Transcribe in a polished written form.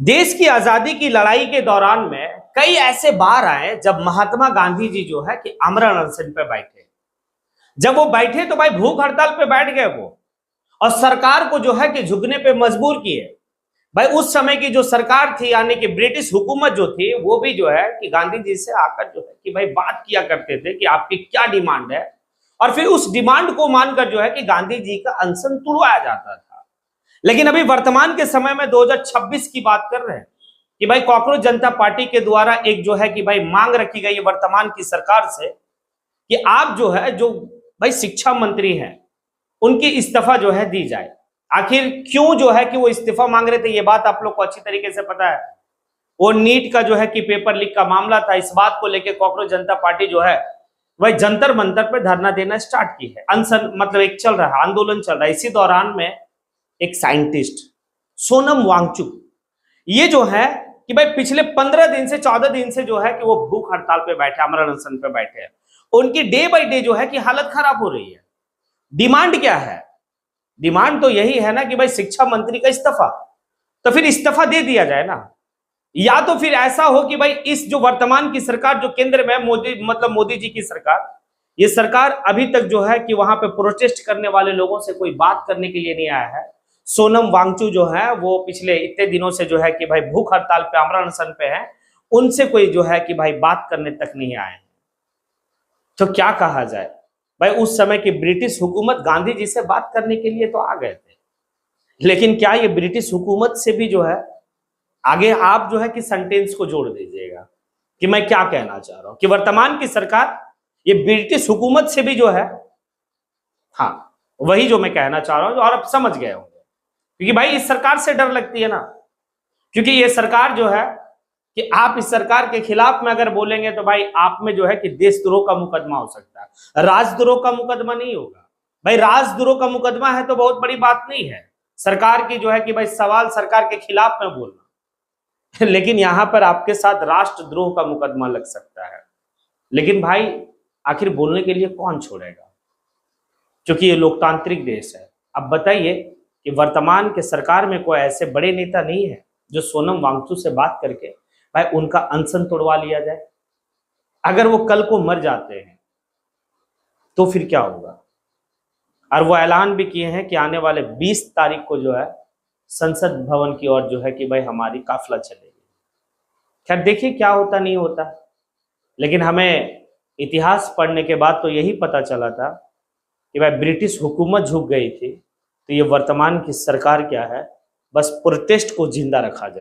देश की आजादी की लड़ाई के दौरान में कई ऐसे बार आए जब महात्मा गांधी जी जो है कि आमरण अनशन पे बैठे। जब वो बैठे तो भाई भूख हड़ताल पे बैठ गए वो, और सरकार को जो है कि झुकने पे मजबूर किए। भाई उस समय की जो सरकार थी यानी कि ब्रिटिश हुकूमत जो थी वो भी जो है कि गांधी जी से आकर जो है कि भाई बात किया करते थे कि आपकी क्या डिमांड है, और फिर उस डिमांड को मानकर जो है कि गांधी जी का अनशन तुड़वाया जाता था। लेकिन अभी वर्तमान के समय में 2026 की बात कर रहे हैं कि भाई कॉकरोच जनता पार्टी के द्वारा एक जो है कि भाई मांग रखी गई है वर्तमान की सरकार से कि आप जो है जो भाई शिक्षा मंत्री हैं उनकी इस्तीफा जो है दी जाए। आखिर क्यों जो है कि वो इस्तीफा मांग रहे थे, ये बात आप लोग को अच्छी तरीके से पता है। वो नीट का जो है कि पेपर लीक का मामला था, इस बात को लेकर कॉकरोच जनता पार्टी जो है वह जंतर मंतर पर धरना देना स्टार्ट की है। अनशन मतलब एक चल रहा है, आंदोलन चल रहा है। इसी दौरान में एक साइंटिस्ट सोनम वांगचुक ये जो है कि भाई पिछले 15 दिन से 14 दिन से जो है कि वो भूख हड़ताल पे बैठे, आमरण अनशन पे बैठे हैं। उनकी डे बाय डे जो है कि हालत खराब हो रही है। डिमांड क्या है? डिमांड तो यही है ना कि भाई शिक्षा मंत्री का इस्तीफा, तो फिर इस्तीफा दे दिया जाए ना, या तो फिर ऐसा हो कि भाई इस जो वर्तमान की सरकार जो केंद्र में मोदी जी की सरकार, ये सरकार अभी तक जो है कि वहां पे प्रोटेस्ट करने वाले लोगों से कोई बात करने के लिए नहीं आया है। सोनम वांगचुक जो है वो पिछले इतने दिनों से जो है कि भाई भूख हड़ताल पे, आमरण अनशन पे है, उनसे कोई जो है कि भाई बात करने तक नहीं आए। तो क्या कहा जाए भाई, उस समय की ब्रिटिश हुकूमत गांधी जी से बात करने के लिए तो आ गए थे, लेकिन क्या ये ब्रिटिश हुकूमत से भी जो है आगे आप जो है कि सेंटेंस को जोड़ दीजिएगा कि मैं क्या कहना चाह रहा हूं कि वर्तमान की सरकार ये ब्रिटिश हुकूमत से भी जो है, हाँ वही जो मैं कहना चाह रहा हूं और अब समझ गए होंगे, क्योंकि भाई इस सरकार से डर लगती है ना। क्योंकि ये सरकार जो है कि आप इस सरकार के खिलाफ में अगर बोलेंगे तो भाई आप में जो है कि देशद्रोह का मुकदमा हो सकता है, राजद्रोह का मुकदमा नहीं होगा। भाई राजद्रोह का मुकदमा है तो बहुत बड़ी बात नहीं है सरकार की जो है कि भाई सवाल सरकार के खिलाफ में बोलना लेकिन यहां पर आपके साथ राष्ट्रद्रोह का मुकदमा लग सकता है। लेकिन भाई आखिर बोलने के लिए कौन छोड़ेगा, क्योंकि ये लोकतांत्रिक देश है। अब बताइए कि वर्तमान के सरकार में कोई ऐसे बड़े नेता नहीं है जो सोनम वांगचुक से बात करके भाई उनका अनशन तोड़वा लिया जाए। अगर वो कल को मर जाते हैं तो फिर क्या होगा? और वो ऐलान भी किए हैं कि आने वाले 20 तारीख को जो है संसद भवन की ओर जो है कि भाई हमारी काफिला चलेगी। खैर देखिए क्या होता नहीं होता, लेकिन हमें इतिहास पढ़ने के बाद तो यही पता चला था कि भाई ब्रिटिश हुकूमत झुक गई थी, तो ये वर्तमान की सरकार क्या है, बस प्रोटेस्ट को जिंदा रखा जाए।